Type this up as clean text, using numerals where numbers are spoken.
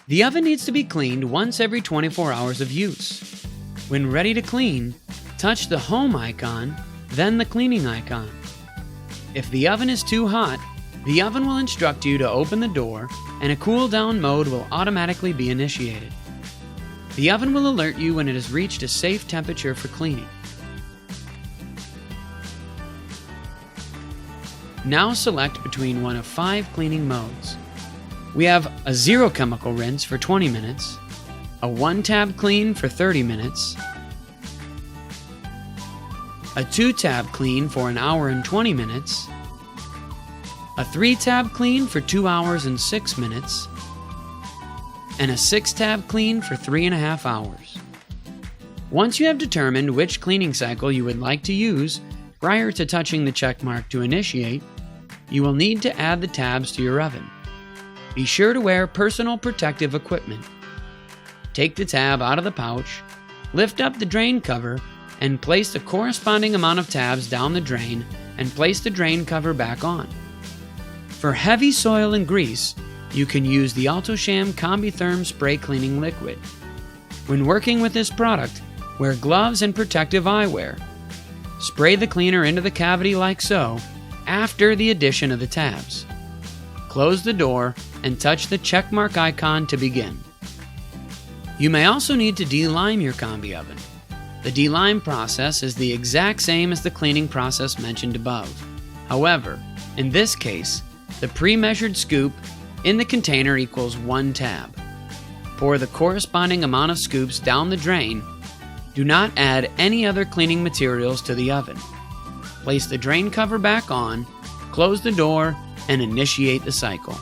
The oven needs to be cleaned once every 24 hours of use. When ready to clean, touch the Home icon, then the Cleaning icon. If the oven is too hot, the oven will instruct you to open the door and a cool down mode will automatically be initiated. The oven will alert you when it has reached a safe temperature for cleaning. Now select between one of 5 cleaning modes. We have a 0 chemical rinse for 20 minutes, a 1-tab clean for 30 minutes, a 2-tab clean for an hour and 20 minutes, a 3-tab clean for 2 hours and 6 minutes, and a 6-tab clean for 3.5 hours. Once you have determined which cleaning cycle you would like to use prior to touching the check mark to initiate, you will need to add the tabs to your oven. Be sure to wear personal protective equipment. Take the tab out of the pouch, lift up the drain cover, and place the corresponding amount of tabs down the drain and place the drain cover back on. For heavy soil and grease, you can use the Alto-Shaam Combi Therm Spray Cleaning Liquid. When working with this product, wear gloves and protective eyewear. Spray the cleaner into the cavity like so after the addition of the tabs. Close the door and touch the checkmark icon to begin. You may also need to delime your Combi oven. The delime process is the exact same as the cleaning process mentioned above. However, in this case, the pre-measured scoop in the container equals 1 tab. Pour the corresponding amount of scoops down the drain. Do not add any other cleaning materials to the oven. Place the drain cover back on, close the door, and initiate the cycle.